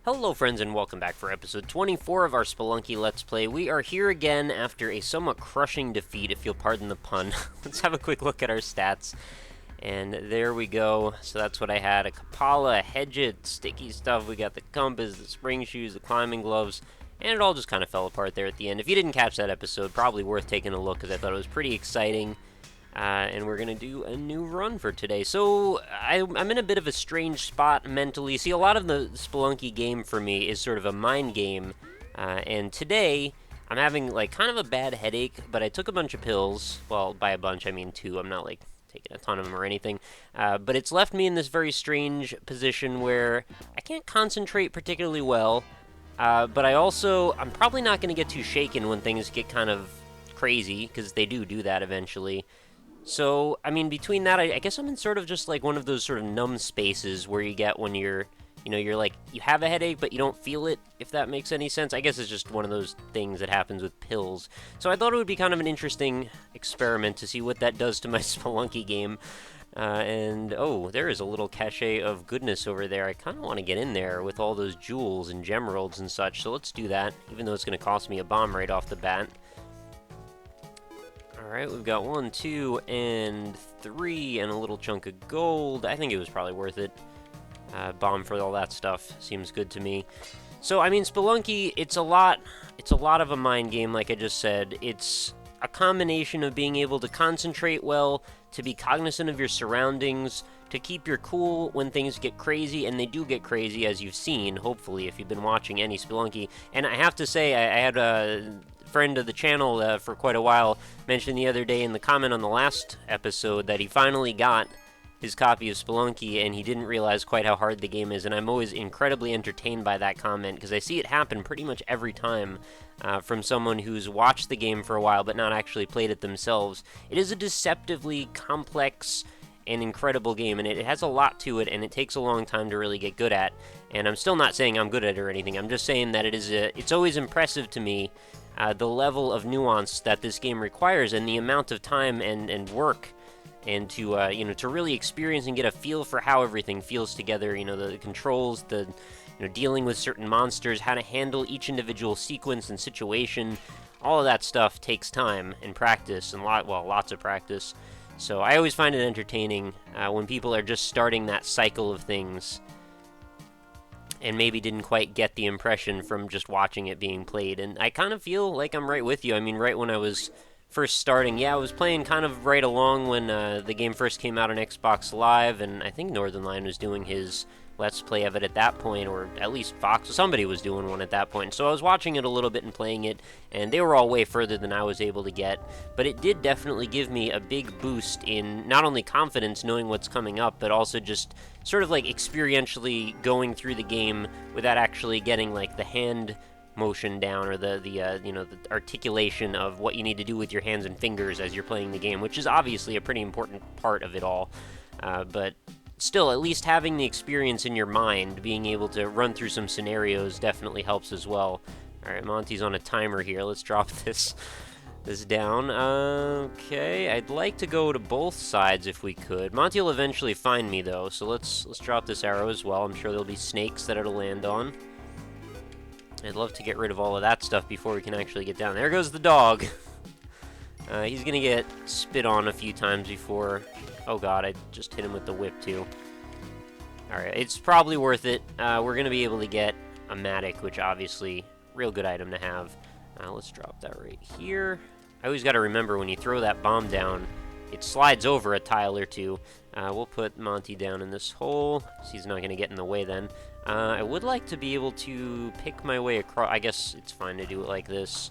Hello friends and welcome back for episode 24 of our Spelunky Let's Play. We are here again after a somewhat crushing defeat, if you'll pardon the pun. Let's have a quick look at our stats. And there we go. So that's what I had. A Kapala, a Hedged, sticky stuff. We got the compass, the spring shoes, the climbing gloves. And it all just kind of fell apart there at the end. If you didn't catch that episode, probably worth taking a look because I thought it was pretty exciting. And we're going to do a new run for today. So, I'm in a bit of a strange spot mentally. See, a lot of the Spelunky game for me is sort of a mind game. And today, I'm having, like, kind of a bad headache, but I took a bunch of pills. Well, by a bunch, I mean 2. I'm not, like, taking a ton of them or anything. But it's left me in this very strange position where I can't concentrate particularly well. But I'm probably not going to get too shaken when things get kind of crazy, because they do that eventually. So, I mean, between that, I guess I'm in sort of just like one of those sort of numb spaces where you get when you're like, you have a headache, but you don't feel it, if that makes any sense. I guess it's just one of those things that happens with pills. So I thought it would be kind of an interesting experiment to see what that does to my Spelunky game. And, oh, there is a little cache of goodness over there. I kind of want to get in there with all those jewels and gemeralds and such, so let's do that, even though it's going to cost me a bomb right off the bat. Alright, we've got 1, 2, and 3, and a little chunk of gold. I think it was probably worth it. Bomb for all that stuff. Seems good to me. So, I mean, Spelunky, it's a lot of a mind game, like I just said. It's a combination of being able to concentrate well, to be cognizant of your surroundings, to keep your cool when things get crazy, and they do get crazy, as you've seen, hopefully, if you've been watching any Spelunky. And I have to say, I had a friend of the channel for quite a while mentioned the other day in the comment on the last episode that he finally got his copy of Spelunky and he didn't realize quite how hard the game is, and I'm always incredibly entertained by that comment because I see it happen pretty much every time from someone who's watched the game for a while but not actually played it themselves. It is a deceptively complex and incredible game, and it has a lot to it, and it takes a long time to really get good at, and I'm still not saying I'm good at it or anything. I'm just saying that it's always impressive to me the level of nuance that this game requires and the amount of time and work and to really experience and get a feel for how everything feels together, the controls, dealing with certain monsters, how to handle each individual sequence and situation. All of that stuff takes time and practice and lots of practice. So I always find it entertaining when people are just starting that cycle of things and maybe didn't quite get the impression from just watching it being played. And I kind of feel like I'm right with you. I mean, right when I was first starting, I was playing kind of right along when the game first came out on Xbox Live, and I think Northernlion was doing his Let's Play of it at that point, or at least Fox, somebody was doing one at that point. So I was watching it a little bit and playing it, and they were all way further than I was able to get. But it did definitely give me a big boost in not only confidence knowing what's coming up, but also just sort of like experientially going through the game without actually getting like the hand motion down or the articulation of what you need to do with your hands and fingers as you're playing the game, which is obviously a pretty important part of it all. But still, at least having the experience in your mind, being able to run through some scenarios definitely helps as well. Alright, Monty's on a timer here. Let's drop this down. Okay, I'd like to go to both sides if we could. Monty will eventually find me, though, so let's drop this arrow as well. I'm sure there'll be snakes that it'll land on. I'd love to get rid of all of that stuff before we can actually get down. There goes the dog. He's gonna get spit on a few times before... Oh god, I just hit him with the whip too. Alright, it's probably worth it. We're gonna be able to get a Matic, which obviously, real good item to have. Let's drop that right here. I always gotta remember when you throw that bomb down, it slides over a tile or two. We'll put Monty down in this hole, so he's not gonna get in the way then. I would like to be able to pick my way across. I guess it's fine to do it like this.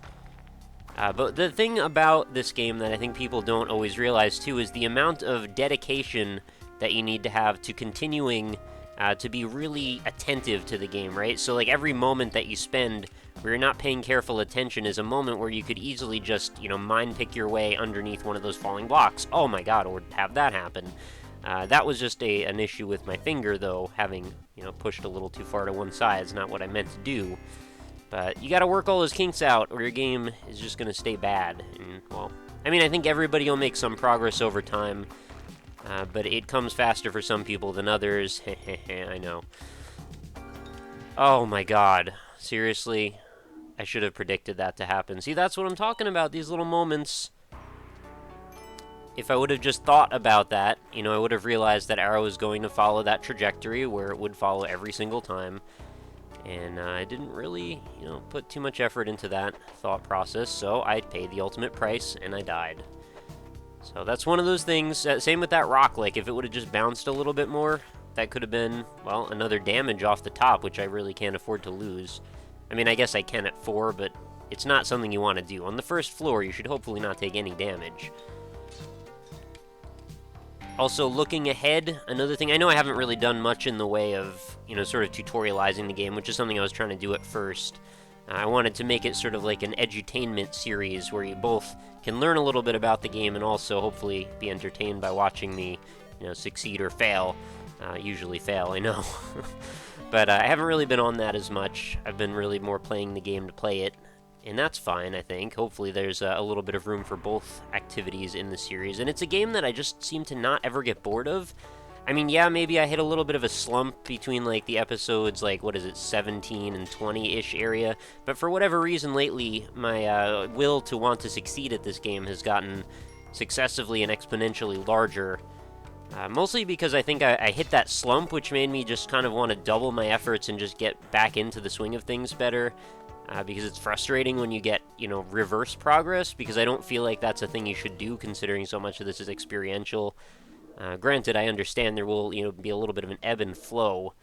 But the thing about this game that I think people don't always realize, too, is the amount of dedication that you need to have to continuing to be really attentive to the game, right? So, like, every moment that you spend where you're not paying careful attention is a moment where you could easily just, mind pick your way underneath one of those falling blocks. Oh my god, or have that happen. That was just an issue with my finger, though, having, pushed a little too far to one side. It's not what I meant to do. But you gotta work all those kinks out, or your game is just gonna stay bad. And, well, I mean, I think everybody will make some progress over time, but it comes faster for some people than others. I know. Oh my god. Seriously? I should have predicted that to happen. See, that's what I'm talking about, these little moments. If I would have just thought about that, you know, I would have realized that Arrow is going to follow that trajectory where it would follow every single time. And I didn't really, you know, put too much effort into that thought process, so I paid the ultimate price and I died. So that's one of those things. Same with that rock. Like, if it would have just bounced a little bit more, that could have been, well, another damage off the top, which I really can't afford to lose. I mean, I guess I can at 4, but it's not something you want to do. On the first floor, you should hopefully not take any damage. Also, looking ahead, another thing, I know I haven't really done much in the way of, you know, sort of tutorializing the game, which is something I was trying to do at first. I wanted to make it sort of like an edutainment series where you both can learn a little bit about the game and also hopefully be entertained by watching me, you know, succeed or fail. Usually fail, I know. But I haven't really been on that as much. I've been really more playing the game to play it. And that's fine, I think. Hopefully there's a little bit of room for both activities in the series. And it's a game that I just seem to not ever get bored of. I mean, yeah, maybe I hit a little bit of a slump between, like, the episodes, like, what is it, 17 and 20-ish area. But for whatever reason lately, my will to want to succeed at this game has gotten successively and exponentially larger. Mostly because I think I hit that slump, which made me just kind of want to double my efforts and just get back into the swing of things better. Because it's frustrating when you get, you know, reverse progress, because I don't feel like that's a thing you should do, considering so much of this is experiential. Granted, I understand there will, you know, be a little bit of an ebb and flow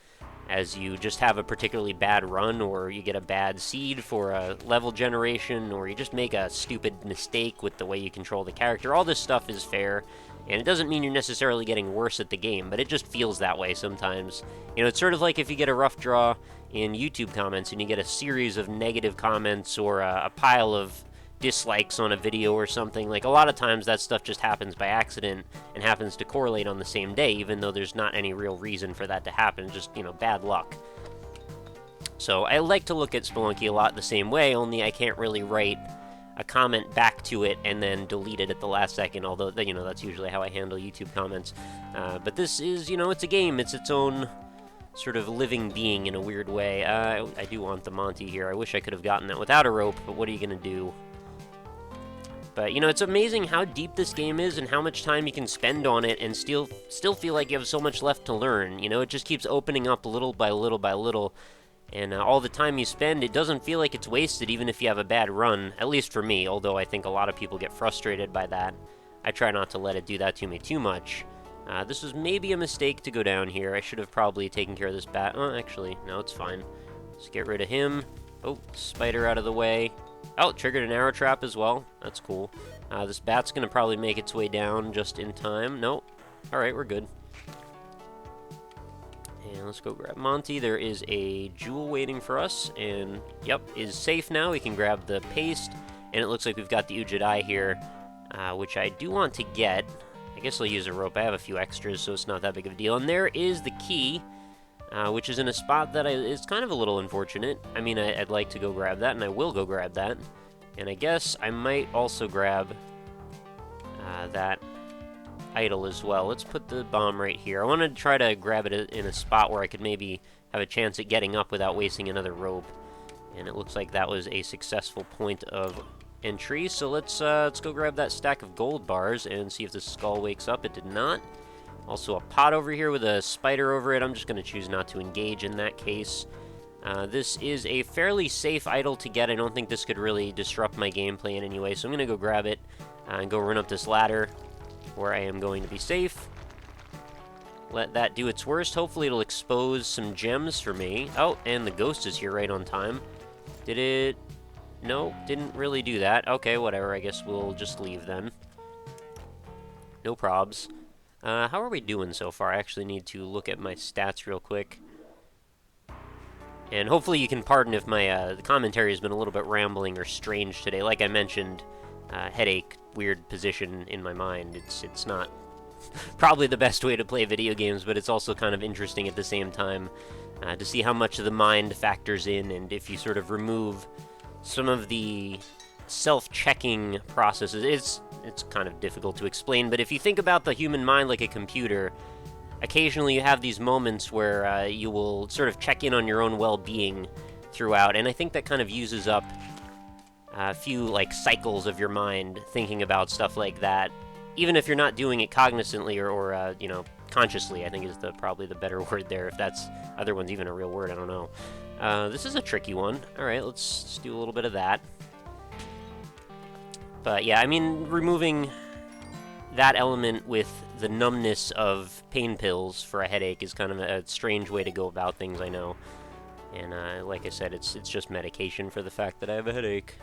as you just have a particularly bad run, or you get a bad seed for a level generation, or you just make a stupid mistake with the way you control the character. All this stuff is fair, and it doesn't mean you're necessarily getting worse at the game, but it just feels that way sometimes. You know, it's sort of like if you get a rough draw in YouTube comments and you get a series of negative comments or a pile of dislikes on a video or something. Like, a lot of times that stuff just happens by accident and happens to correlate on the same day, even though there's not any real reason for that to happen, just, you know, bad luck. So I like to look at Spelunky a lot the same way, only I can't really write a comment back to it and then delete it at the last second, although, you know, that's usually how I handle YouTube comments. But this is, you know, it's a game. It's its own sort of living being in a weird way. I do want the Monty here. I wish I could have gotten that without a rope, but what are you going to do? But, you know, it's amazing how deep this game is and how much time you can spend on it and still feel like you have so much left to learn. You know, it just keeps opening up little by little by little. And all the time you spend, it doesn't feel like it's wasted, even if you have a bad run. At least for me, although I think a lot of people get frustrated by that. I try not to let it do that to me too much. This was maybe a mistake to go down here. I should have probably taken care of this bat. Oh, actually, no, it's fine. Let's get rid of him. Oh, spider out of the way. Oh, triggered an arrow trap as well. That's cool. This bat's going to probably make its way down just in time. Nope. Alright, we're good. And let's go grab Monty. There is a jewel waiting for us. And, yep, is safe now. We can grab the paste. And it looks like we've got the Ujadai here, which I do want to get. I guess I'll use a rope. I have a few extras, so it's not that big of a deal. And there is the key, which is in a spot that is kind of a little unfortunate. I mean, I'd like to go grab that, and I will go grab that. And I guess I might also grab that idol as well. Let's put the bomb right here. I want to try to grab it in a spot where I could maybe have a chance at getting up without wasting another rope. And it looks like that was a successful point of entry, so let's go grab that stack of gold bars and see if the skull wakes up. It did not. Also a pot over here with a spider over it. I'm just going to choose not to engage in that case. This is a fairly safe idol to get. I don't think this could really disrupt my gameplay in any way, so I'm going to go grab it and go run up this ladder where I am going to be safe. Let that do its worst. Hopefully it'll expose some gems for me. Oh, and the ghost is here right on time. Did it... No, didn't really do that. Okay, whatever. I guess we'll just leave then. No probs. How are we doing so far? I actually need to look at my stats real quick. And hopefully you can pardon if my the commentary has been a little bit rambling or strange today. Like I mentioned, headache, weird position in my mind. It's not probably the best way to play video games, but it's also kind of interesting at the same time to see how much of the mind factors in, and if you sort of remove some of the self-checking processes. It's kind of difficult to explain, but if you think about the human mind like a computer, occasionally you have these moments where you will sort of check in on your own well-being throughout, and I think that kind of uses up a few, like, cycles of your mind thinking about stuff like that, even if you're not doing it cognizantly or you know, consciously, I think is probably the better word there, if that's other one's even a real word, I don't know. This is a tricky one. Alright, let's do a little bit of that. But yeah, I mean, removing that element with the numbness of pain pills for a headache is kind of a strange way to go about things, I know. And like I said, it's just medication for the fact that I have a headache.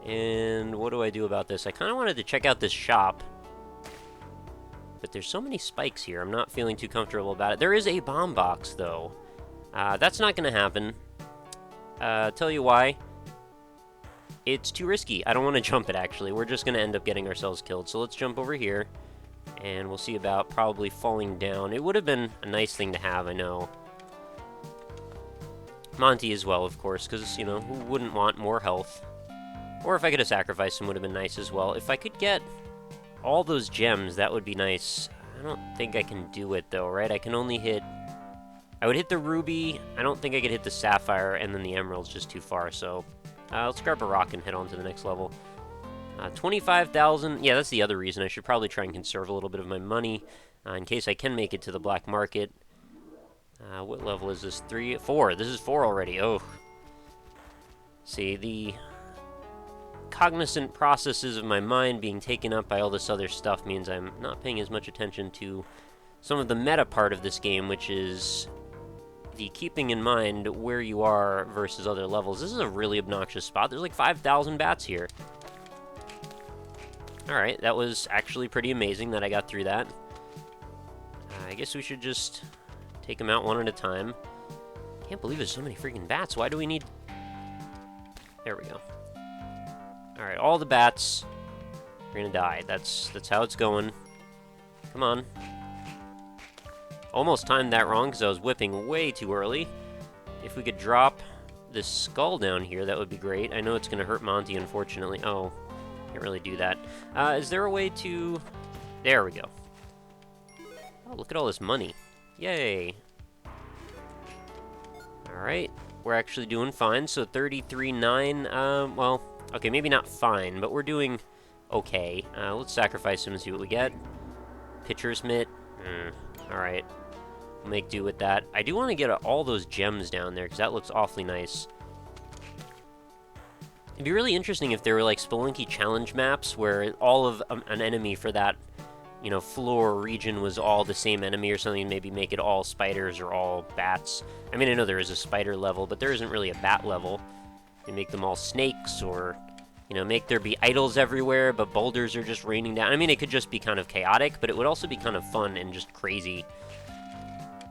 And what do I do about this? I kind of wanted to check out this shop, but there's so many spikes here, I'm not feeling too comfortable about it. There is a bomb box, though. That's not going to happen. Tell you why. It's too risky. I don't want to jump it, actually. We're just going to end up getting ourselves killed. So let's jump over here, and we'll see about probably falling down. It would have been a nice thing to have, I know. Monty as well, of course, because, you know, who wouldn't want more health? Or if I could have sacrificed him, would have been nice as well. If I could get all those gems, that would be nice. I don't think I can do it, though, right? I can only hit... I would hit the ruby. I don't think I could hit the sapphire, and then the emerald's just too far, so... let's grab a rock and head on to the next level. 25,000. Yeah, that's the other reason. I should probably try and conserve a little bit of my money in case I can make it to the black market. What level is this? 3? 4. This is 4 already. Oh. See, the cognizant processes of my mind being taken up by all this other stuff means I'm not paying as much attention to some of the meta part of this game, which is the keeping in mind where you are versus other levels. This is a really obnoxious spot. There's like 5,000 bats here. Alright, that was actually pretty amazing that I got through that. I guess we should just take them out one at a time. Can't believe there's so many freaking bats. Why do we need... There we go. Alright, all the bats are gonna die. That's how it's going. Come on. Almost timed that wrong because I was whipping way too early. If we could drop this skull down here, that would be great. I know it's going to hurt Monty, unfortunately. Oh, can't really do that. Is there a way to... There we go. Oh, look at all this money. Yay. Alright, we're actually doing fine. So 33.9, well, okay, maybe not fine, but we're doing okay. Let's sacrifice him and see what we get. Pitcher's mitt. Alright. We'll make do with that. I do want to get all those gems down there, because that looks awfully nice. It'd be really interesting if there were, like, Spelunky challenge maps, where all of an enemy for that, you know, floor region was all the same enemy or something, maybe make it all spiders or all bats. I mean, I know there is a spider level, but there isn't really a bat level. They make them all snakes, or... You know, make there be idols everywhere, but boulders are just raining down. I mean, it could just be kind of chaotic, but it would also be kind of fun and just crazy.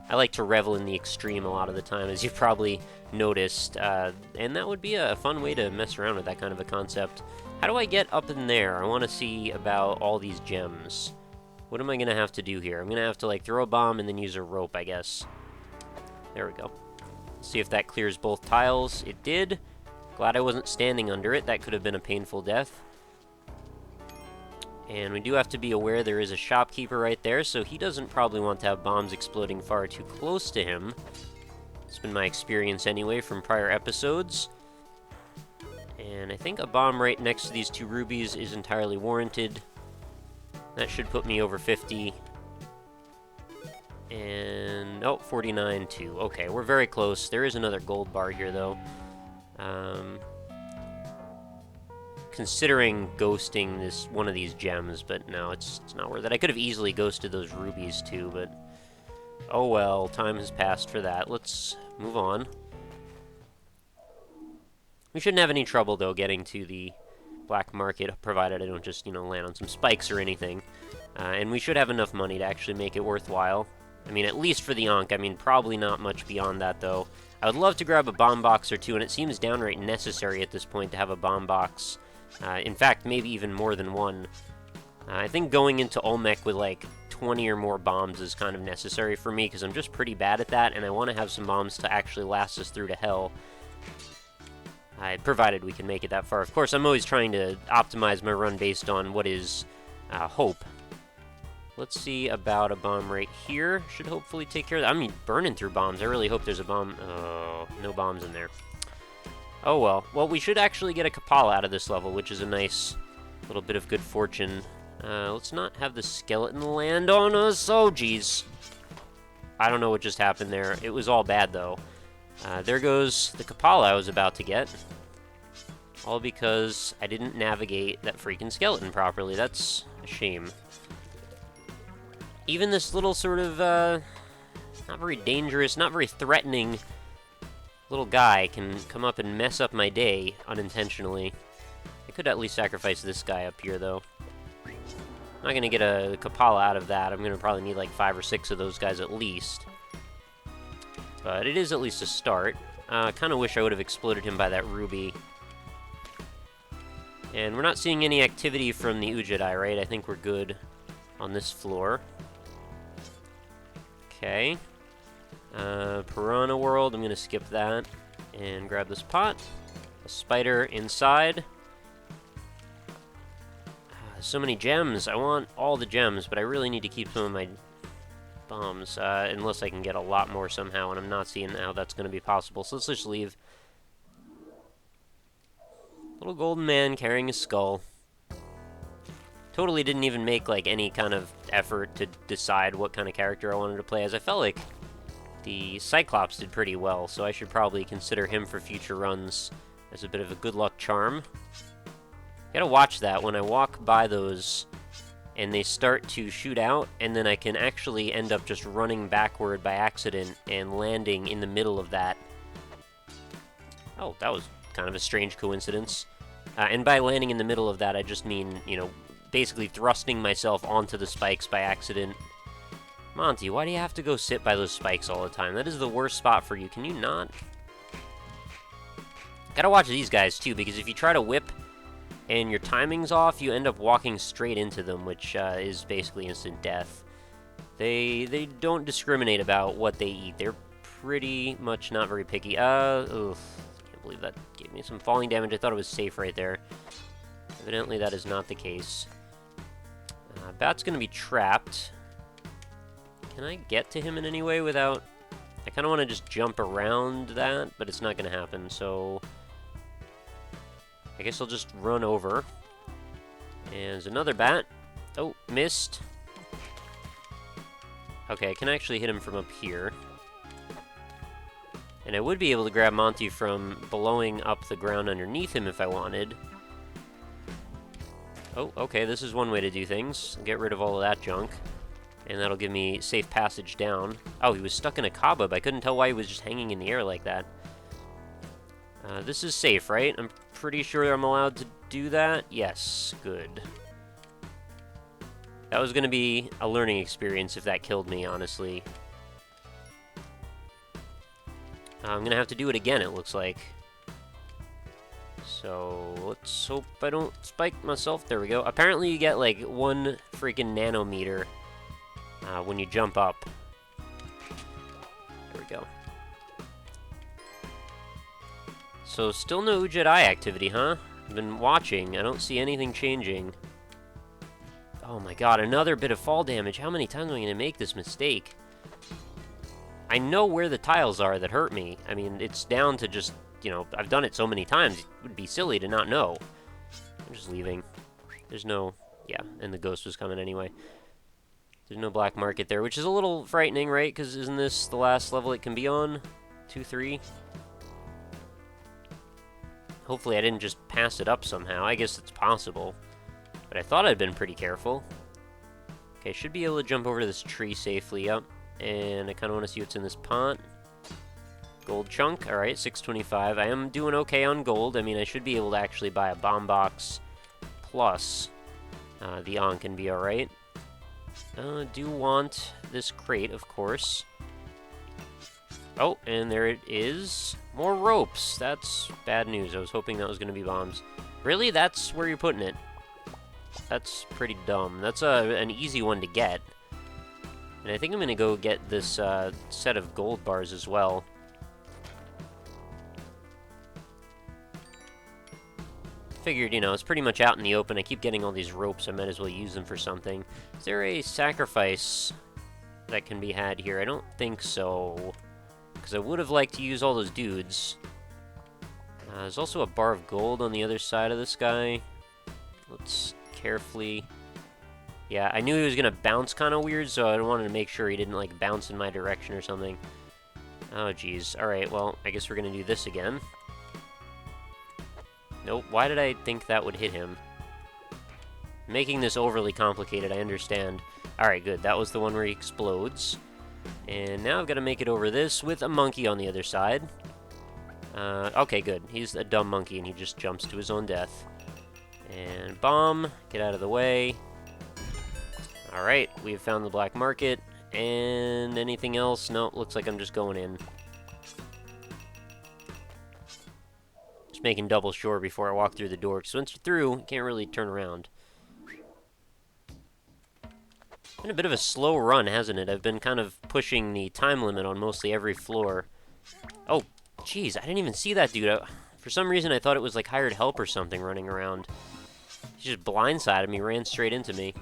I like to revel in the extreme a lot of the time, as you've probably noticed, and that would be a fun way to mess around with that kind of a concept. How do I get up in there? I want to see about all these gems. What am I going to have to do here? I'm going to have to, like, throw a bomb and then use a rope, I guess. There we go. Let's see if that clears both tiles. It did. Glad I wasn't standing under it. That could have been a painful death. And we do have to be aware there is a shopkeeper right there, so he doesn't probably want to have bombs exploding far too close to him. It's been my experience anyway from prior episodes. And I think a bomb right next to these 2 rubies is entirely warranted. That should put me over 50. And, oh, 49 too. Okay, we're very close. There is another gold bar here, though. Considering ghosting one of these gems, but no, it's not worth it. I could have easily ghosted those rubies too, but oh well, time has passed for that. Let's move on. We shouldn't have any trouble, though, getting to the black market, provided I don't just, you know, land on some spikes or anything. And we should have enough money to actually make it worthwhile. I mean, at least for the Ankh. I mean, probably not much beyond that, though. I would love to grab a bomb box or 2, and it seems downright necessary at this point to have a bomb box. In fact, maybe even more than one. I think going into Olmec with, like, 20 or more bombs is kind of necessary for me, because I'm just pretty bad at that, and I want to have some bombs to actually last us through to hell. Provided we can make it that far. Of course, I'm always trying to optimize my run based on what is hope. Let's see about a bomb right here. Should hopefully take care of that. I mean, burning through bombs. I really hope there's a bomb. Oh, no bombs in there. Oh, well. Well, we should actually get a Kapala out of this level, which is a nice little bit of good fortune. Let's not have the skeleton land on us. Oh, geez. I don't know what just happened there. It was all bad, though. There goes the Kapala I was about to get. All because I didn't navigate that freaking skeleton properly. That's a shame. Even this little sort of, not very dangerous, not very threatening little guy can come up and mess up my day unintentionally. I could at least sacrifice this guy up here, though. I'm not going to get a Kapala out of that. I'm going to probably need like 5 or 6 of those guys at least. But it is at least a start. Kind of wish I would have exploded him by that ruby. And we're not seeing any activity from the Ujadai, right? I think we're good on this floor. Okay. Piranha World, I'm going to skip that and grab this pot. A spider inside. So many gems. I want all the gems, but I really need to keep some of my bombs, unless I can get a lot more somehow, and I'm not seeing how that's going to be possible. So let's just leave. Little golden man carrying a skull. Totally didn't even make like any kind of effort to decide what kind of character I wanted to play as. I felt like the Cyclops did pretty well, so I should probably consider him for future runs as a bit of a good luck charm. Gotta watch that when I walk by those and they start to shoot out, and then I can actually end up just running backward by accident and landing in the middle of that. Oh, that was kind of a strange coincidence. And by landing in the middle of that, I just mean, you know, basically thrusting myself onto the spikes by accident. Monty, why do you have to go sit by those spikes all the time? That is the worst spot for you. Can you not? Gotta watch these guys, too, because if you try to whip and your timing's off, you end up walking straight into them, which is basically instant death. They don't discriminate about what they eat. They're pretty much not very picky. Ugh. Can't believe that gave me some falling damage. I thought it was safe right there. Evidently, that is not the case. Bat's gonna be trapped. Can I get to him in any way without... I kind of want to just jump around that, but it's not gonna happen, so... I guess I'll just run over. And there's another bat. Oh, missed. Okay, I can actually hit him from up here. And I would be able to grab Monty from blowing up the ground underneath him if I wanted. Oh, okay, this is one way to do things. Get rid of all of that junk. And that'll give me safe passage down. Oh, he was stuck in a cobweb. I couldn't tell why he was just hanging in the air like that. This is safe, right? I'm pretty sure I'm allowed to do that. Yes, good. That was going to be a learning experience if that killed me, honestly. I'm going to have to do it again, it looks like. So, let's hope I don't spike myself. There we go. Apparently you get, like, 1 freaking nanometer when you jump up. There we go. So, still no Ujadai activity, huh? I've been watching. I don't see anything changing. Oh my god, another bit of fall damage. How many times am I going to make this mistake? I know where the tiles are that hurt me. I mean, it's down to just, you know, I've done it so many times, it would be silly to not know. I'm just leaving. There's no... Yeah, and the ghost was coming anyway. There's no black market there, which is a little frightening, right? Because isn't this the last level it can be on? 2, 3? Hopefully I didn't just pass it up somehow. I guess it's possible. But I thought I'd been pretty careful. Okay, should be able to jump over this tree safely. Yep. And I kind of want to see what's in this pot. Gold chunk. Alright, 625. I am doing okay on gold. I mean, I should be able to actually buy a bomb box plus the Ankh and be alright. Do want this crate, of course. Oh, and there it is. More ropes. That's bad news. I was hoping that was going to be bombs. Really? That's where you're putting it? That's pretty dumb. That's an easy one to get. And I think I'm going to go get this set of gold bars as well. figured, you know, it's pretty much out in the open. I keep getting all these ropes, I might as well use them for something. Is there a sacrifice that can be had here? I don't think so, because I would have liked to use all those dudes. There's also a bar of gold on the other side of this guy. Let's carefully... Yeah, I knew he was going to bounce kind of weird, so I wanted to make sure he didn't, like, bounce in my direction or something. Oh, jeez. Alright, well, I guess we're going to do this again. Nope, why did I think that would hit him? Making this overly complicated, I understand. Alright, good. That was the one where he explodes. And now I've got to make it over this with a monkey on the other side. Okay, good. He's a dumb monkey, and he just jumps to his own death. And bomb. Get out of the way. Alright, we've found the black market. And anything else? Nope, looks like I'm just going in. Just making double sure before I walk through the door, because once you're through, you can't really turn around. Been a bit of a slow run, hasn't it? I've been kind of pushing the time limit on mostly every floor. Oh, jeez, I didn't even see that dude. For some reason, I thought it was like hired help or something running around. He just blindsided me, ran straight into me.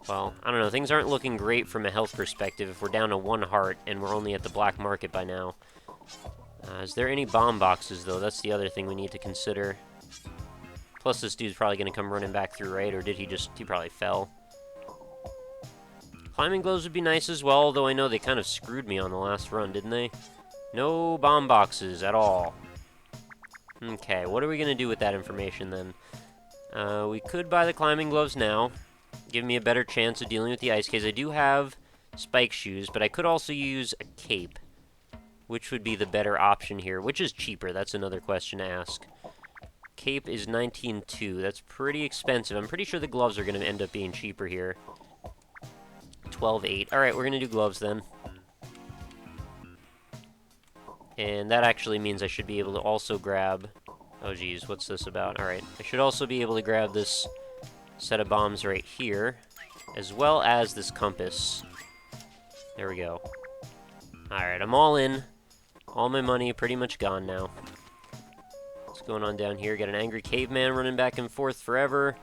Well, I don't know, things aren't looking great from a health perspective if we're down to 1 heart and we're only at the black market by now. Is there any bomb boxes, though? That's the other thing we need to consider. Plus, this dude's probably going to come running back through, right? Or did he just... he probably fell. Climbing gloves would be nice as well, though I know they kind of screwed me on the last run, didn't they? No bomb boxes at all. Okay, what are we going to do with that information, then? We could buy the climbing gloves now. Give me a better chance of dealing with the ice caves. I do have spike shoes, but I could also use a cape. Which would be the better option here? Which is cheaper? That's another question to ask. Cape is 19.2. That's pretty expensive. I'm pretty sure the gloves are going to end up being cheaper here. 12.8. Alright, we're going to do gloves then. And that actually means I should be able to also grab... oh, geez, what's this about? Alright, I should also be able to grab this set of bombs right here, as well as this compass. There we go. Alright, I'm all in. All my money pretty much gone now. What's going on down here? Got an angry caveman running back and forth forever.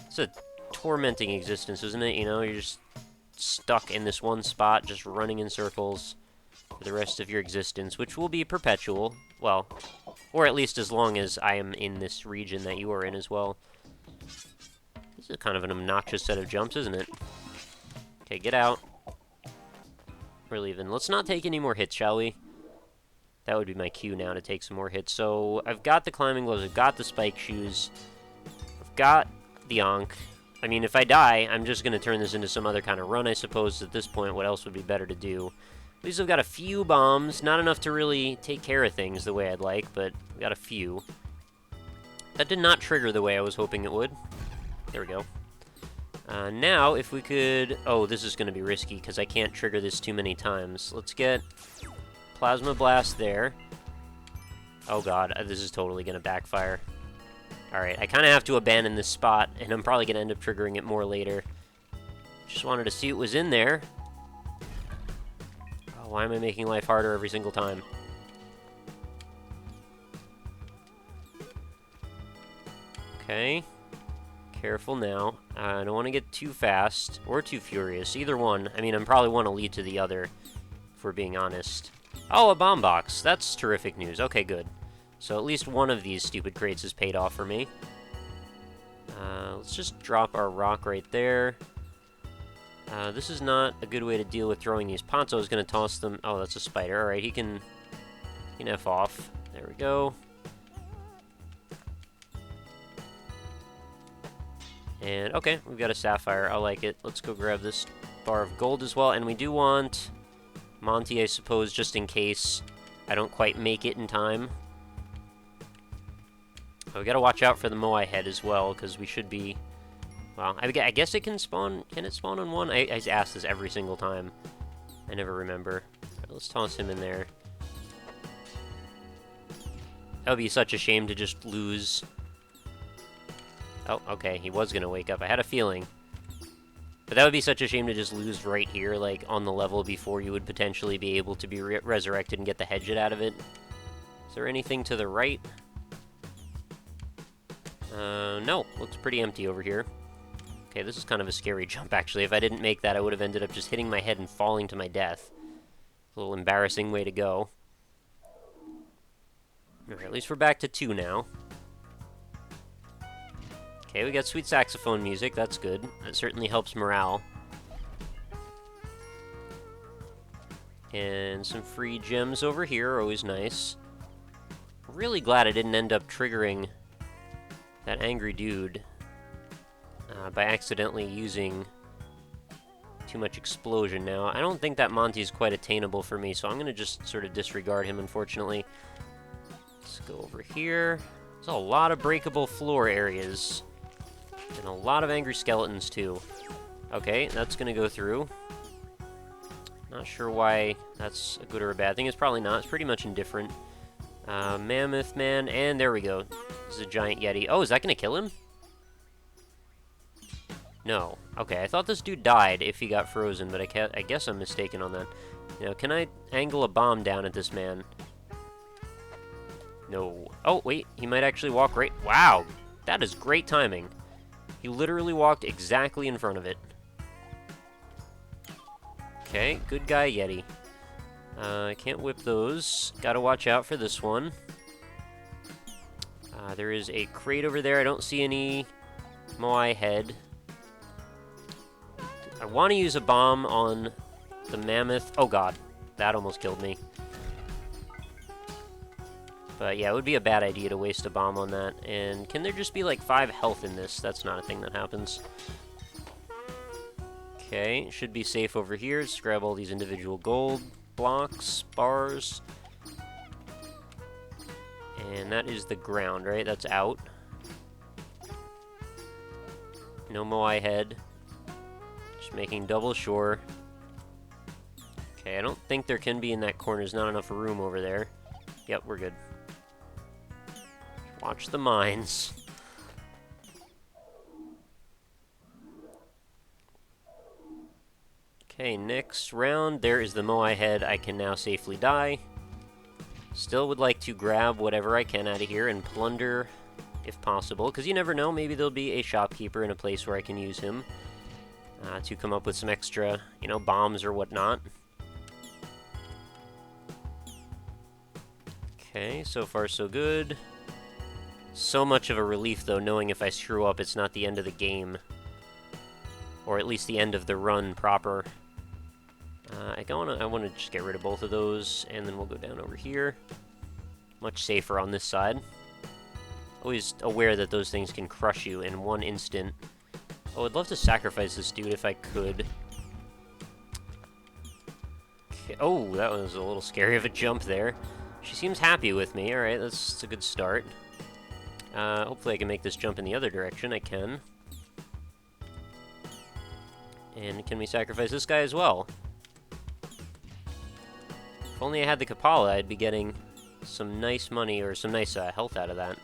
It's a tormenting existence, isn't it? You know, you're just stuck in this one spot, just running in circles for the rest of your existence, which will be perpetual. Well, or at least as long as I am in this region that you are in as well. This is kind of an obnoxious set of jumps, isn't it? Okay, get out. We're leaving. Let's not take any more hits, shall we? That would be my cue now to take some more hits. So, I've got the climbing gloves, I've got the spike shoes, I've got the Ankh. I mean, if I die, I'm just going to turn this into some other kind of run, I suppose. At this point, what else would be better to do? At least I've got a few bombs. Not enough to really take care of things the way I'd like, but I've got a few. That did not trigger the way I was hoping it would. There we go. Now, if we could... oh, this is going to be risky, because I can't trigger this too many times. Let's get Plasma Blast there. Oh god, this is totally going to backfire. Alright, I kind of have to abandon this spot, and I'm probably going to end up triggering it more later. Just wanted to see what was in there. Oh, why am I making life harder every single time? Okay. Careful now. I don't want to get too fast or too furious. Either one. I mean, I probably want to lead to the other, if we're being honest. Oh, a bomb box. That's terrific news. Okay, good. So at least one of these stupid crates is paid off for me. Let's just drop our rock right there. This is not a good way to deal with throwing these. Ponzo is going to toss them. Oh, that's a spider. Alright, he can F off. There we go. And, okay, we've got a sapphire. I like it. Let's go grab this bar of gold as well. And we do want Monty, I suppose, just in case I don't quite make it in time. Oh, we gotta watch out for the Moai head as well, because we should be... well, I guess it can spawn... can it spawn on one? I ask this every single time. I never remember. Right, let's toss him in there. That would be such a shame to just lose... oh, okay, he was gonna wake up. I had a feeling. But that would be such a shame to just lose right here, like, on the level before you would potentially be able to be resurrected and get the headget out of it. Is there anything to the right? No, looks pretty empty over here. Okay, this is kind of a scary jump, actually. If I didn't make that, I would have ended up just hitting my head and falling to my death. A little embarrassing way to go. Alright, at least we're back to 2 now. Okay, we got sweet saxophone music. That's good. That certainly helps morale. And some free gems over here are always nice. Really glad I didn't end up triggering that angry dude by accidentally using too much explosion. Now, I don't think that Monty's quite attainable for me, so I'm going to just sort of disregard him, unfortunately. Let's go over here. There's a lot of breakable floor areas. And a lot of angry skeletons, too. Okay, that's going to go through. Not sure why that's a good or a bad thing. It's probably not. It's pretty much indifferent. Mammoth Man, and there we go. This is a giant Yeti. Oh, is that going to kill him? No. Okay, I thought this dude died if he got frozen, but I guess I'm mistaken on that. Now, can I angle a bomb down at this man? No. Oh, wait. He might actually walk right... Wow! That is great timing. He literally walked exactly in front of it. Okay, good guy, Yeti. I can't whip those. Gotta watch out for this one. There is a crate over there. I don't see any Moai head. I want to use a bomb on the mammoth. Oh god, that almost killed me. But yeah, it would be a bad idea to waste a bomb on that. And can there just be like 5 health in this? That's not a thing that happens. Okay, should be safe over here. Just grab all these individual gold blocks, bars. And that is the ground, right? That's out. No Moai head. Just making double sure. Okay, I don't think there can be in that corner. There's not enough room over there. Yep, we're good. Watch the mines. Okay, next round. There is the Moai head. I can now safely die. Still would like to grab whatever I can out of here and plunder if possible, because you never know, maybe there'll be a shopkeeper in a place where I can use him to come up with some extra, you know, bombs or whatnot. Okay, so far so good. So much of a relief, though, knowing if I screw up, it's not the end of the game. Or at least the end of the run proper. I want to just get rid of both of those, and then we'll go down over here. Much safer on this side. Always aware that those things can crush you in one instant. Oh, I'd love to sacrifice this dude if I could. Okay. Oh, that was a little scary of a jump there. She seems happy with me. Alright, that's a good start. Hopefully I can make this jump in the other direction. I can. And can we sacrifice this guy as well? If only I had the Kapala, I'd be getting some nice money or some nice health out of that.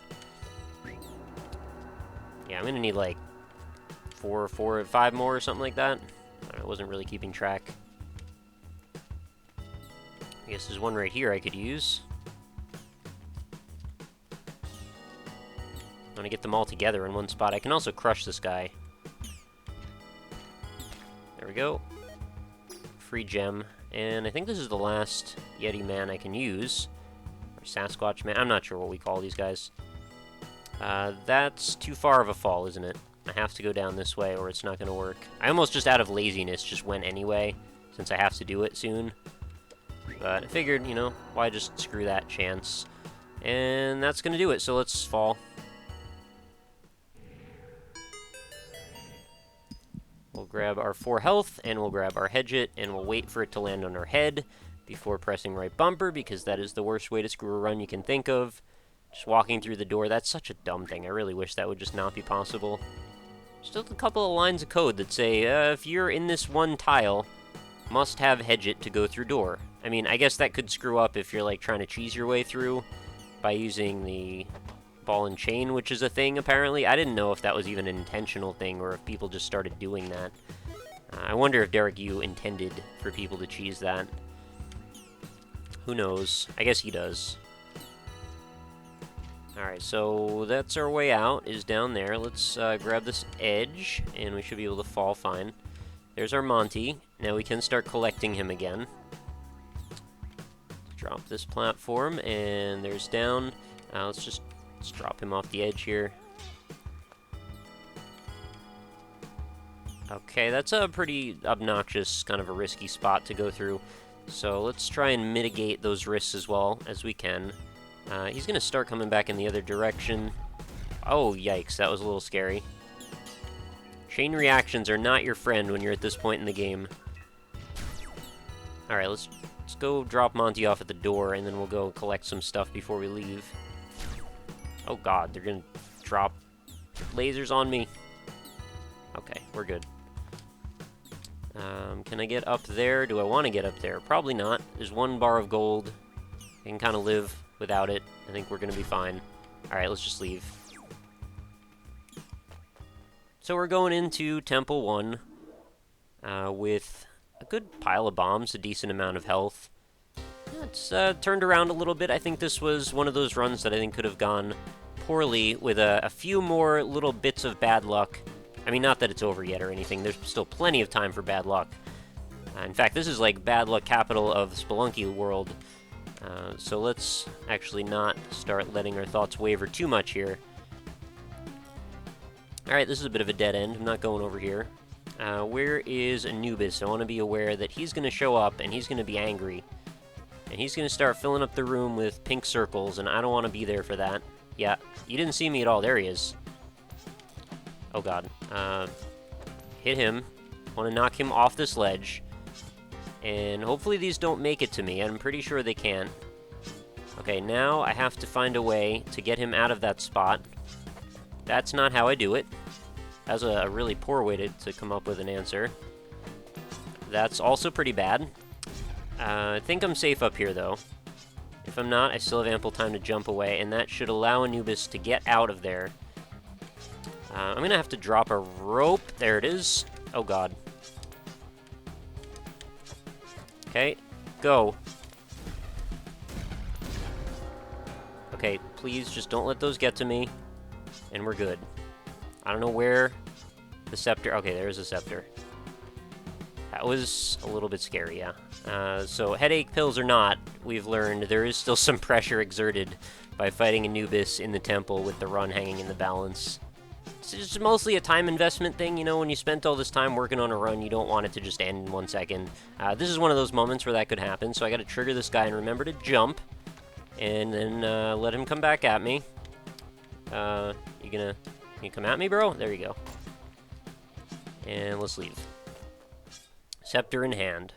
Yeah, I'm gonna need like 4 or 5 more or something like that. I wasn't really keeping track. I guess there's one right here I could use. I want to get them all together in one spot. I can also crush this guy. There we go. Free gem. And I think this is the last Yeti man I can use. Or Sasquatch man. I'm not sure what we call these guys. That's too far of a fall, isn't it? I have to go down this way or it's not going to work. I almost just out of laziness just went anyway, since I have to do it soon. But I figured, you know, why just screw that chance? And that's going to do it, so let's fall. We'll grab our 4 health, and we'll grab our Hedget, and we'll wait for it to land on our head before pressing right bumper, because that is the worst way to screw a run you can think of. Just walking through the door, that's such a dumb thing. I really wish that would just not be possible. Still a couple of lines of code that say, if you're in this one tile, must have Hedget to go through door. I mean, I guess that could screw up if you're, like, trying to cheese your way through by using the ball and chain, which is a thing, apparently. I didn't know if that was even an intentional thing or if people just started doing that. I wonder if Derek Yu intended for people to cheese that. Who knows? I guess he does. Alright, so that's our way out, is down there. Let's grab this edge, and we should be able to fall fine. There's our Monty. Now we can start collecting him again. Drop this platform, and there's down. Let's drop him off the edge here. Okay, that's a pretty obnoxious, kind of a risky spot to go through. So let's try and mitigate those risks as well as we can. He's going to start coming back in the other direction. Oh, yikes, that was a little scary. Chain reactions are not your friend when you're at this point in the game. Alright, let's go drop Monty off at the door, and then we'll go collect some stuff before we leave. Oh god, they're going to drop lasers on me. Okay, we're good. Can I get up there? Do I want to get up there? Probably not. There's 1 bar of gold. I can kind of live without it. I think we're going to be fine. Alright, let's just leave. So we're going into Temple 1 with a good pile of bombs, a decent amount of health. It's turned around a little bit. I think this was one of those runs that I think could have gone poorly with a few more little bits of bad luck. I mean, not that it's over yet or anything. There's still plenty of time for bad luck. In fact, this is like bad luck capital of Spelunky world. So let's actually not start letting our thoughts waver too much here. Alright, this is a bit of a dead end. I'm not going over here. Where is Anubis? I want to be aware that he's going to show up, and he's going to be angry. And he's going to start filling up the room with pink circles, and I don't want to be there for that. Yeah, you didn't see me at all. There he is. Oh god. Hit him. Want to knock him off this ledge. And hopefully these don't make it to me. I'm pretty sure they can't. Okay, now I have to find a way to get him out of that spot. That's not how I do it. That's a really poor way to come up with an answer. That's also pretty bad. I think I'm safe up here, though. If I'm not, I still have ample time to jump away, and that should allow Anubis to get out of there. I'm going to have to drop a rope. There it is. Oh, God. Okay, go. Okay, please just don't let those get to me, and we're good. I don't know where the scepter... Okay, there's a scepter. That was a little bit scary, yeah. So headache pills or not, we've learned there is still some pressure exerted by fighting Anubis in the temple with the run hanging in the balance. It's just mostly a time investment thing, you know, when you spent all this time working on a run, you don't want it to just end in 1 second. This is one of those moments where that could happen, so I gotta trigger this guy and remember to jump, and then let him come back at me. Can you come at me, bro? There you go. And let's leave. Scepter in hand.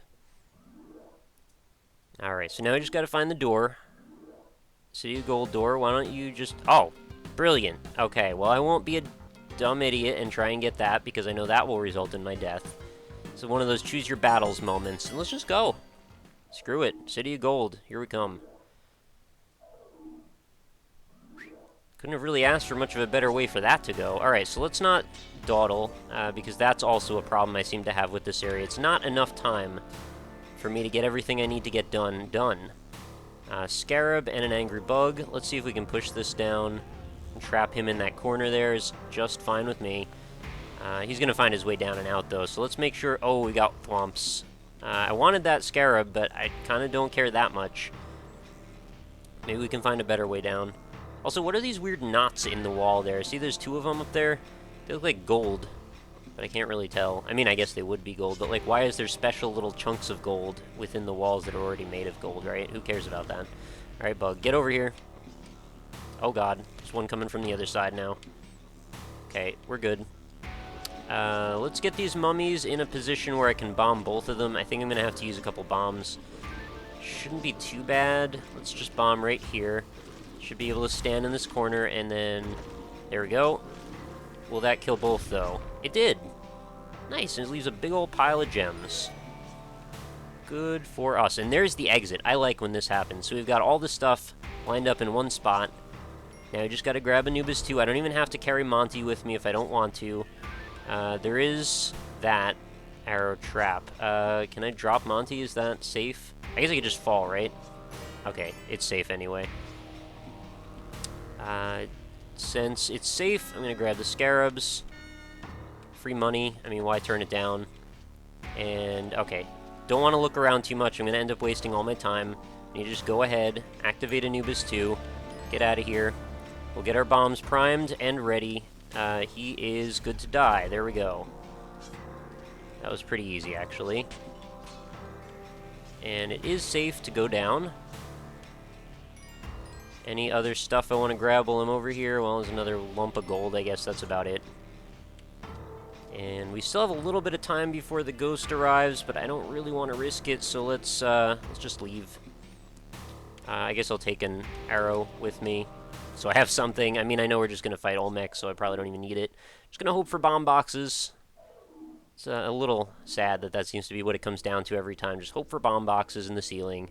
Alright, so now I just gotta find the door. City of Gold door, why don't you just... Oh, brilliant. Okay, well I won't be a dumb idiot and try and get that, because I know that will result in my death. So one of those choose your battles moments, and let's just go. Screw it. City of Gold, here we come. Couldn't have really asked for much of a better way for that to go. Alright, so let's not dawdle, because that's also a problem I seem to have with this area. It's not enough time for me to get everything I need to get done. Scarab and an angry bug. Let's see if we can push this down and trap him in that corner there is just fine with me. He's going to find his way down and out, though, so let's make sure... Oh, we got thwomps. I wanted that scarab, but I kind of don't care that much. Maybe we can find a better way down. Also, what are these weird knots in the wall there? See, there's 2 of them up there? They look like gold, but I can't really tell. I mean, I guess they would be gold, but, like, why is there special little chunks of gold within the walls that are already made of gold, right? Who cares about that? Alright, bug, get over here. Oh, God. There's one coming from the other side now. Okay, we're good. Let's get these mummies in a position where I can bomb both of them. I think I'm going to have to use a couple bombs. Shouldn't be too bad. Let's just bomb right here. Should be able to stand in this corner, and then... There we go. Will that kill both, though? It did! Nice, and it leaves a big old pile of gems. Good for us. And there's the exit. I like when this happens. So we've got all the stuff lined up in one spot. Now I just gotta grab Anubis, too. I don't even have to carry Monty with me if I don't want to. There is that arrow trap. Can I drop Monty? Is that safe? I guess I could just fall, right? Okay, it's safe anyway. Since it's safe, I'm going to grab the scarabs. Free money. I mean, why turn it down? And, okay. Don't want to look around too much. I'm going to end up wasting all my time. I need to just go ahead, activate Anubis 2, get out of here. We'll get our bombs primed and ready. He is good to die. There we go. That was pretty easy, actually. And it is safe to go down. Any other stuff I want to grab while I'm over here? Well, there's another lump of gold. I guess that's about it. And we still have a little bit of time before the ghost arrives, but I don't really want to risk it, so let's just leave. I guess I'll take an arrow with me, so I have something. I mean, I know we're just going to fight Olmec, so I probably don't even need it. Just going to hope for bomb boxes. It's a little sad that that seems to be what it comes down to every time. Just hope for bomb boxes in the ceiling.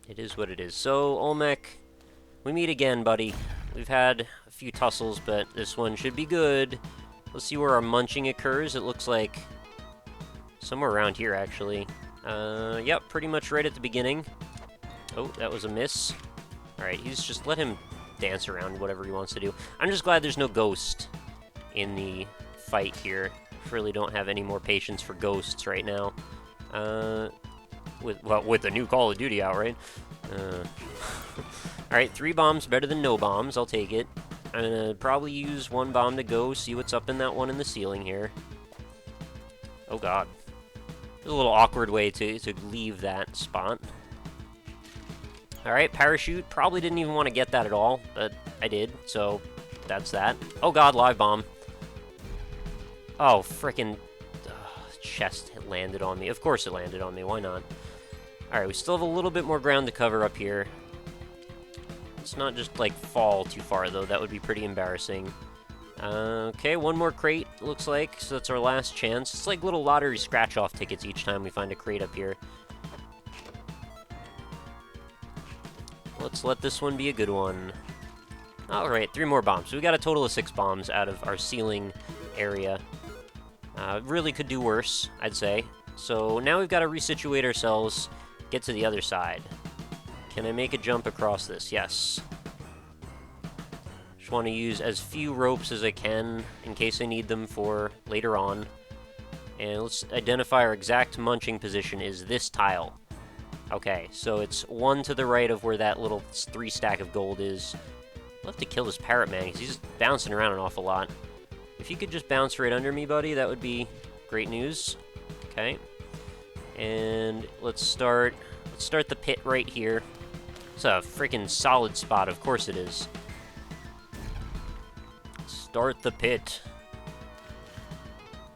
It is what it is. So, Olmec, we meet again, buddy. We've had a few tussles, but this one should be good. Let's see where our munching occurs. It looks like somewhere around here, actually. Yep, pretty much right at the beginning. Oh, that was a miss. Alright, he's just let him dance around, whatever he wants to do. I'm just glad there's no ghost in the fight here. Really don't have any more patience for ghosts right now. With the new Call of Duty out, right? Alright, 3 bombs better than no bombs. I'll take it. I'm gonna probably use 1 bomb to go, see what's up in that one in the ceiling here. Oh god. There's a little awkward way to leave that spot. Alright, parachute. Probably didn't even want to get that at all, but I did, so that's that. Oh god, live bomb. Oh, frickin' chest landed on me. Of course it landed on me, why not? Alright, we still have a little bit more ground to cover up here. Let's not just, like, fall too far, though. That would be pretty embarrassing. Okay, 1 more crate, looks like, so that's our last chance. It's like little lottery scratch-off tickets each time we find a crate up here. Let's let this one be a good one. Alright, 3 more bombs. So we got a total of 6 bombs out of our ceiling area. Really could do worse, I'd say. So now we've got to resituate ourselves, get to the other side. Can I make a jump across this? Yes. Just want to use as few ropes as I can in case I need them for later on. And let's identify our exact munching position is this tile. Okay, so it's 1 to the right of where that little 3 stack of gold is. I'll have to kill this parrot man because he's bouncing around an awful lot. If you could just bounce right under me, buddy, that would be great news. Okay. And let's start the pit right here. It's a freaking solid spot, of course it is. Start the pit.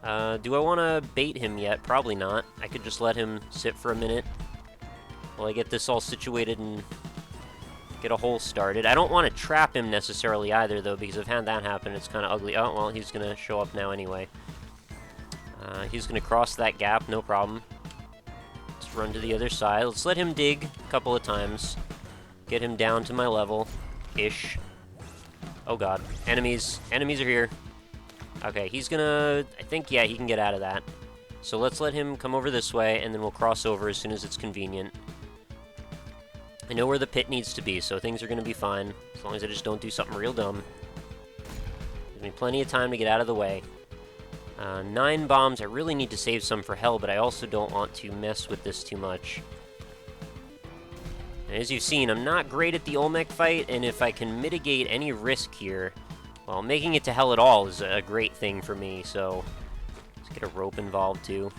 Do I want to bait him yet? Probably not. I could just let him sit for a minute while I get this all situated and get a hole started. I don't want to trap him necessarily either, though, because I've had that happen. It's kind of ugly. Oh, well, he's going to show up now anyway. He's going to cross that gap, no problem. Let's run to the other side. Let's let him dig a couple of times. Get him down to my level-ish. Oh, God. Enemies. Enemies are here. Okay, he's gonna... I think, yeah, he can get out of that. So let's let him come over this way, and then we'll cross over as soon as it's convenient. I know where the pit needs to be, so things are gonna be fine. As long as I just don't do something real dumb. Gives me plenty of time to get out of the way. 9 bombs. I really need to save some for hell, but I also don't want to mess with this too much. And as you've seen, I'm not great at the Olmec fight, and if I can mitigate any risk here, well, making it to hell at all is a great thing for me, so let's get a rope involved too.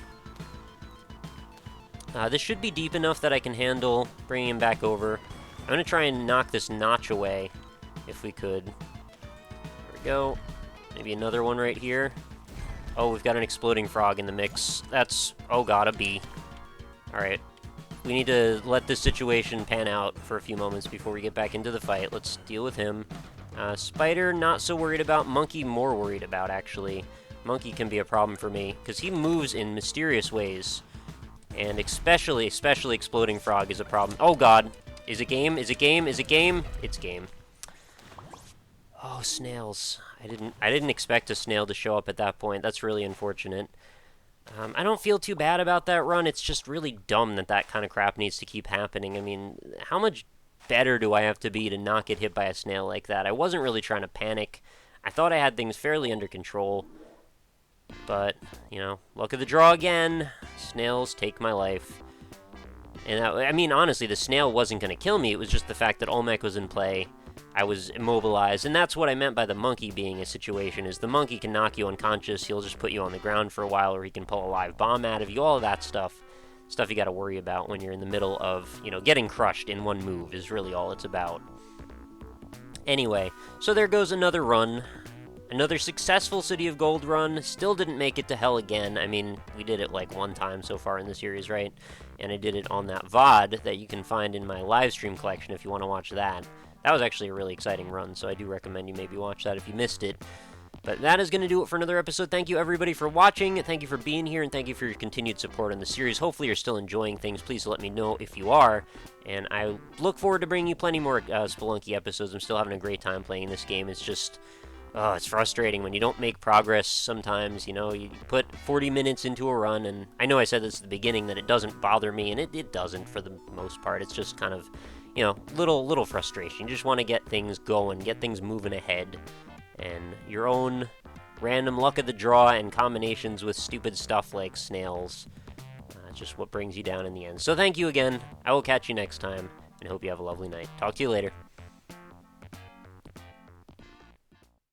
This should be deep enough that I can handle bringing him back over. I'm going to try and knock this notch away, if we could. There we go. Maybe another one right here. Oh, we've got an exploding frog in the mix. That's, oh god, a bee. Alright. We need to let this situation pan out for a few moments before we get back into the fight. Let's deal with him. Spider, not so worried about. Monkey, more worried about, actually. Monkey can be a problem for me, because he moves in mysterious ways. And especially exploding frog is a problem. Oh god. Is it game? Is it game? Is it game? It's game. Oh, snails. I didn't expect a snail to show up at that point. That's really unfortunate. I don't feel too bad about that run. It's just really dumb that that kind of crap needs to keep happening. I mean, how much better do I have to be to not get hit by a snail like that? I wasn't really trying to panic. I thought I had things fairly under control. But, you know, luck of the draw again. Snails take my life. And I mean, honestly, the snail wasn't going to kill me. It was just the fact that Olmec was in play. I was immobilized, and that's what I meant by the monkey being a situation, is the monkey can knock you unconscious, he'll just put you on the ground for a while, or he can pull a live bomb out of you, all of that stuff you gotta worry about when you're in the middle of, you know, getting crushed in one move is really all it's about. Anyway, so there goes another run. Another successful City of Gold run. Still didn't make it to hell again. I mean, we did it like one time so far in the series, right? And I did it on that VOD that you can find in my live stream collection if you want to watch that. That was actually a really exciting run, so I do recommend you maybe watch that if you missed it. But that is going to do it for another episode. Thank you, everybody, for watching. Thank you for being here, and thank you for your continued support on the series. Hopefully, you're still enjoying things. Please let me know if you are. And I look forward to bringing you plenty more Spelunky episodes. I'm still having a great time playing this game. It's just... oh, it's frustrating when you don't make progress sometimes. You know, you put 40 minutes into a run, and I know I said this at the beginning that it doesn't bother me, and it doesn't for the most part. It's just kind of, you know, little frustration. You just want to get things going, get things moving ahead, and your own random luck of the draw and combinations with stupid stuff like snails. Just what brings you down in the end. So thank you again. I will catch you next time, and hope you have a lovely night. Talk to you later.